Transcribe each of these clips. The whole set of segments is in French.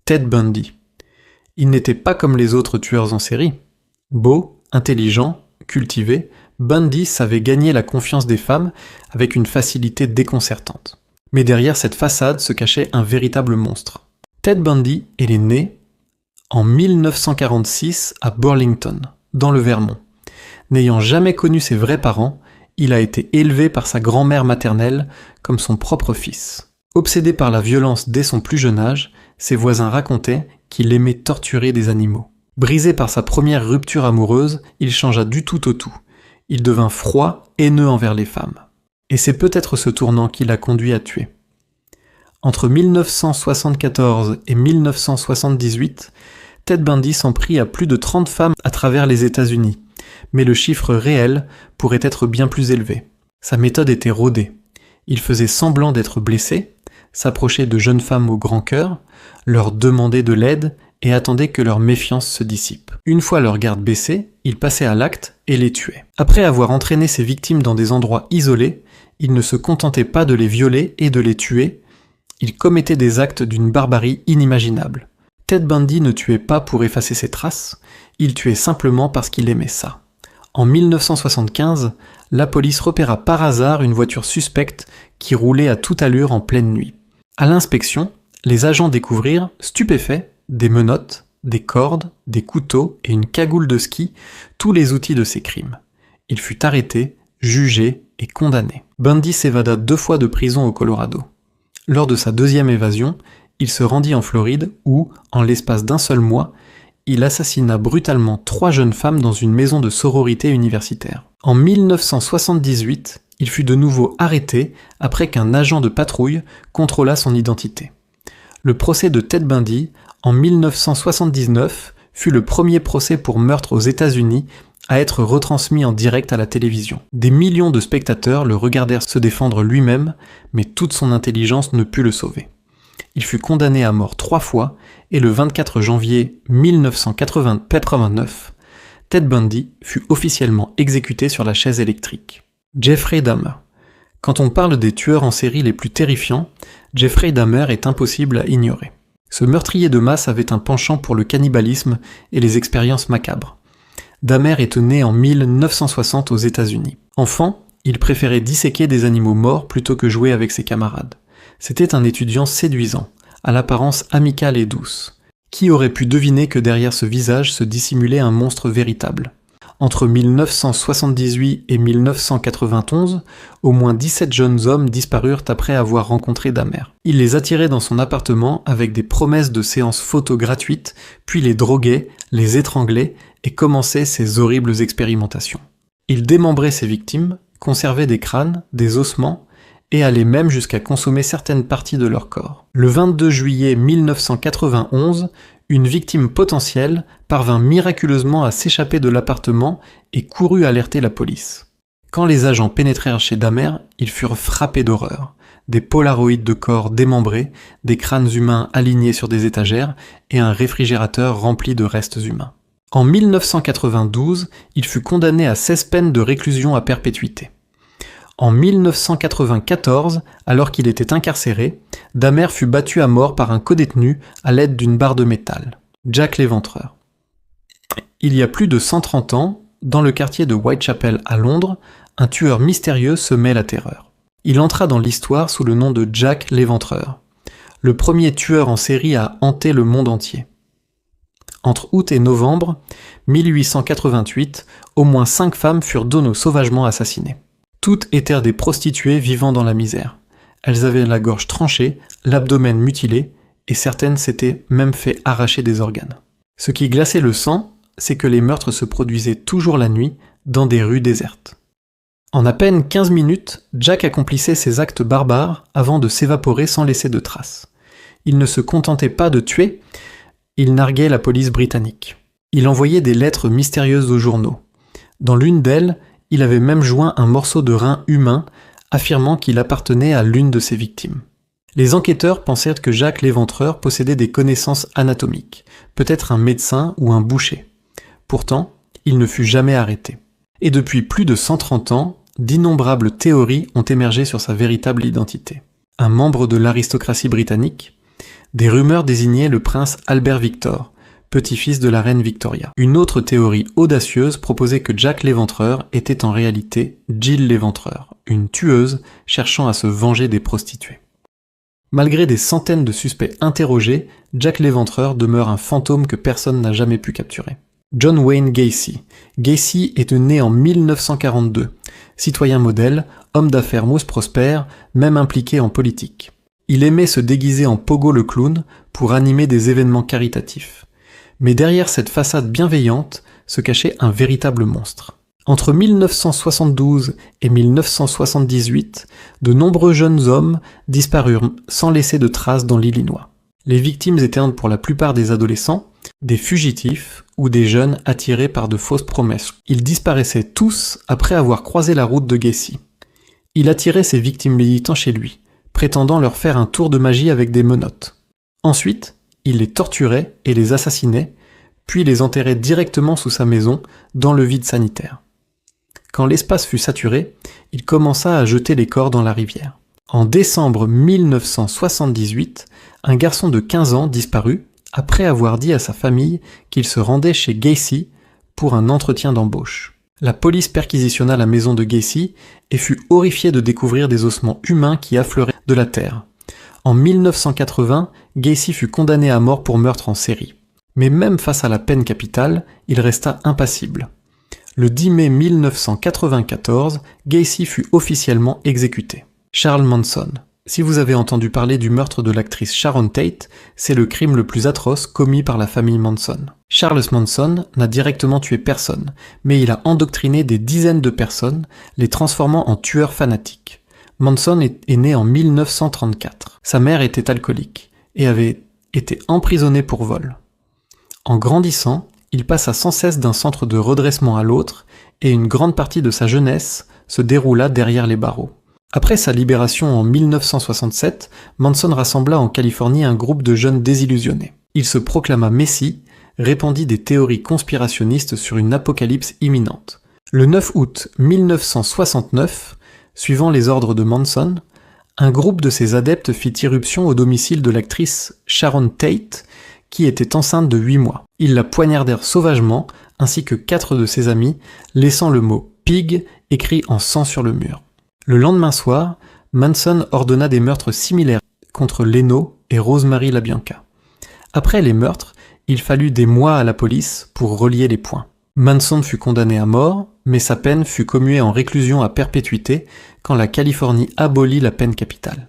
Ted Bundy. Il n'était pas comme les autres tueurs en série. Beau, intelligent, cultivé, Bundy savait gagner la confiance des femmes avec une facilité déconcertante. Mais derrière cette façade se cachait un véritable monstre. Ted Bundy est né en 1946 à Burlington, dans le Vermont. N'ayant jamais connu ses vrais parents, il a été élevé par sa grand-mère maternelle comme son propre fils. Obsédé par la violence dès son plus jeune âge, ses voisins racontaient qu'il aimait torturer des animaux. Brisé par sa première rupture amoureuse, il changea du tout au tout. Il devint froid, haineux envers les femmes. Et c'est peut-être ce tournant qui l'a conduit à tuer. Entre 1974 et 1978, Ted Bundy s'en prit à plus de 30 femmes à travers les États-Unis, mais le chiffre réel pourrait être bien plus élevé. Sa méthode était rodée. Il faisait semblant d'être blessé, s'approchait de jeunes femmes au grand cœur, leur demandait de l'aide et attendait que leur méfiance se dissipe. Une fois leur garde baissée, il passait à l'acte et les tuait. Après avoir entraîné ses victimes dans des endroits isolés, il ne se contentait pas de les violer et de les tuer, il commettait des actes d'une barbarie inimaginable. Ted Bundy ne tuait pas pour effacer ses traces, il tuait simplement parce qu'il aimait ça. En 1975, la police repéra par hasard une voiture suspecte qui roulait à toute allure en pleine nuit. À l'inspection, les agents découvrirent, stupéfaits, des menottes, des cordes, des couteaux et une cagoule de ski, tous les outils de ces crimes. Il fut arrêté, jugé et condamné. Bundy s'évada 2 fois de prison au Colorado. Lors de sa 2e évasion, il se rendit en Floride où, en l'espace d'1 seul mois, il assassina brutalement 3 jeunes femmes dans une maison de sororité universitaire. En 1978, il fut de nouveau arrêté après qu'un agent de patrouille contrôla son identité. Le procès de Ted Bundy, en 1979, fut le premier procès pour meurtre aux États-Unis à être retransmis en direct à la télévision. Des millions de spectateurs le regardèrent se défendre lui-même, mais toute son intelligence ne put le sauver. Il fut condamné à mort 3 fois, et le 24 janvier 1989, Ted Bundy fut officiellement exécuté sur la chaise électrique. Jeffrey Dahmer. Quand on parle des tueurs en série les plus terrifiants, Jeffrey Dahmer est impossible à ignorer. Ce meurtrier de masse avait un penchant pour le cannibalisme et les expériences macabres. Dahmer est né en 1960 aux États-Unis. Enfant, il préférait disséquer des animaux morts plutôt que jouer avec ses camarades. C'était un étudiant séduisant, à l'apparence amicale et douce. Qui aurait pu deviner que derrière ce visage se dissimulait un monstre véritable ? Entre 1978 et 1991, au moins 17 jeunes hommes disparurent après avoir rencontré Dahmer. Il les attirait dans son appartement avec des promesses de séances photos gratuites, puis les droguait, les étranglait et commençait ses horribles expérimentations. Il démembrait ses victimes, conservait des crânes, des ossements, et allait même jusqu'à consommer certaines parties de leur corps. Le 22 juillet 1991, une victime potentielle parvint miraculeusement à s'échapper de l'appartement et courut alerter la police. Quand les agents pénétrèrent chez Dahmer, ils furent frappés d'horreur. Des polaroïdes de corps démembrés, des crânes humains alignés sur des étagères et un réfrigérateur rempli de restes humains. En 1992, il fut condamné à 16 peines de réclusion à perpétuité. En 1994, alors qu'il était incarcéré, Dahmer fut battu à mort par un codétenu à l'aide d'une barre de métal, Jack l'Éventreur. Il y a plus de 130 ans, dans le quartier de Whitechapel à Londres, un tueur mystérieux semait la terreur. Il entra dans l'histoire sous le nom de Jack l'Éventreur, le premier tueur en série à hanter le monde entier. Entre août et novembre 1888, au moins 5 femmes furent d'Ono sauvagement assassinées. Toutes étaient des prostituées vivant dans la misère. Elles avaient la gorge tranchée, l'abdomen mutilé, et certaines s'étaient même fait arracher des organes. Ce qui glaçait le sang, c'est que les meurtres se produisaient toujours la nuit, dans des rues désertes. En à peine 15 minutes, Jack accomplissait ses actes barbares avant de s'évaporer sans laisser de traces. Il ne se contentait pas de tuer, il narguait la police britannique. Il envoyait des lettres mystérieuses aux journaux. Dans l'une d'elles, il avait même joint un morceau de rein humain, affirmant qu'il appartenait à l'une de ses victimes. Les enquêteurs pensèrent que Jack l'Éventreur possédait des connaissances anatomiques, peut-être un médecin ou un boucher. Pourtant, il ne fut jamais arrêté. Et depuis plus de 130 ans, d'innombrables théories ont émergé sur sa véritable identité. Un membre de l'aristocratie britannique, Des rumeurs désignaient le prince Albert Victor, petit-fils de la reine Victoria. Une autre théorie audacieuse proposait que Jack l'Éventreur était en réalité Jill l'Éventreur, une tueuse cherchant à se venger des prostituées. Malgré des centaines de suspects interrogés, Jack l'Éventreur demeure un fantôme que personne n'a jamais pu capturer. John Wayne Gacy. Gacy est né en 1942. Citoyen modèle, homme d'affaires mousse prospère, même impliqué en politique. Il aimait se déguiser en Pogo le clown pour animer des événements caritatifs. Mais derrière cette façade bienveillante se cachait un véritable monstre. Entre 1972 et 1978, de nombreux jeunes hommes disparurent sans laisser de traces dans l'Illinois. Les victimes étaient pour la plupart des adolescents, des fugitifs ou des jeunes attirés par de fausses promesses. Ils disparaissaient tous après avoir croisé la route de Gacy. Il attirait ses victimes militants chez lui, prétendant leur faire un tour de magie avec des menottes. Ensuite, il les torturait et les assassinait, puis les enterrait directement sous sa maison, dans le vide sanitaire. Quand l'espace fut saturé, il commença à jeter les corps dans la rivière. En décembre 1978, un garçon de 15 ans disparut, après avoir dit à sa famille qu'il se rendait chez Gacy pour un entretien d'embauche. La police perquisitionna la maison de Gacy et fut horrifiée de découvrir des ossements humains qui affleuraient de la terre. En 1980, Gacy fut condamné à mort pour meurtre en série. Mais même face à la peine capitale, il resta impassible. Le 10 mai 1994, Gacy fut officiellement exécuté. Charles Manson. Si vous avez entendu parler du meurtre de l'actrice Sharon Tate, c'est le crime le plus atroce commis par la famille Manson. Charles Manson n'a directement tué personne, mais il a endoctriné des dizaines de personnes, les transformant en tueurs fanatiques. Manson est né en 1934. Sa mère était alcoolique et avait été emprisonnée pour vol. En grandissant, il passa sans cesse d'un centre de redressement à l'autre et une grande partie de sa jeunesse se déroula derrière les barreaux. Après sa libération en 1967, Manson rassembla en Californie un groupe de jeunes désillusionnés. Il se proclama Messie, répandit des théories conspirationnistes sur une apocalypse imminente. Le 9 août 1969, suivant les ordres de Manson, un groupe de ses adeptes fit irruption au domicile de l'actrice Sharon Tate, qui était enceinte de 8 mois. Ils la poignardèrent sauvagement, ainsi que 4 de ses amis, laissant le mot « pig » écrit en sang sur le mur. Le lendemain soir, Manson ordonna des meurtres similaires contre Leno et Rosemary LaBianca. Après les meurtres, il fallut des mois à la police pour relier les points. Manson fut condamné à mort, mais sa peine fut commuée en réclusion à perpétuité quand la Californie abolit la peine capitale.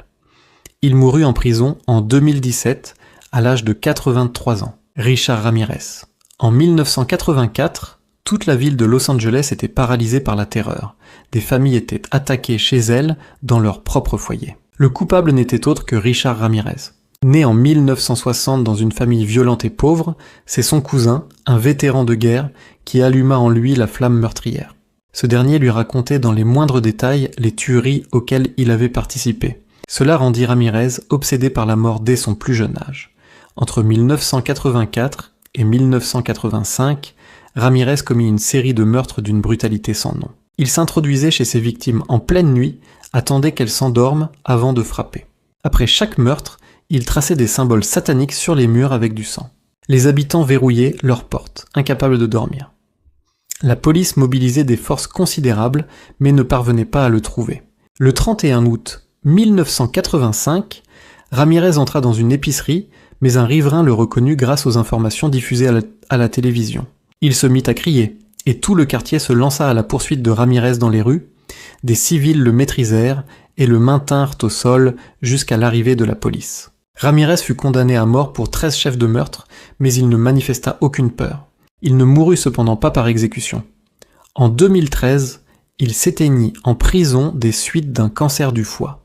Il mourut en prison en 2017 à l'âge de 83 ans. Richard Ramirez. En 1984, toute la ville de Los Angeles était paralysée par la terreur. Des familles étaient attaquées chez elles dans leur propre foyer. Le coupable n'était autre que Richard Ramirez. Né en 1960 dans une famille violente et pauvre, c'est son cousin, un vétéran de guerre, qui alluma en lui la flamme meurtrière. Ce dernier lui racontait dans les moindres détails les tueries auxquelles il avait participé. Cela rendit Ramirez obsédé par la mort dès son plus jeune âge. Entre 1984 et 1985, Ramirez commit une série de meurtres d'une brutalité sans nom. Il s'introduisait chez ses victimes en pleine nuit, attendait qu'elles s'endorment avant de frapper. Après chaque meurtre, il traçait des symboles sataniques sur les murs avec du sang. Les habitants verrouillaient leurs portes, incapables de dormir. La police mobilisait des forces considérables, mais ne parvenait pas à le trouver. Le 31 août 1985, Ramirez entra dans une épicerie, mais un riverain le reconnut grâce aux informations diffusées à la télévision. Il se mit à crier, et tout le quartier se lança à la poursuite de Ramirez dans les rues. Des civils le maîtrisèrent et le maintinrent au sol jusqu'à l'arrivée de la police. Ramirez fut condamné à mort pour 13 chefs de meurtre, mais il ne manifesta aucune peur. Il ne mourut cependant pas par exécution. En 2013, il s'éteignit en prison des suites d'un cancer du foie.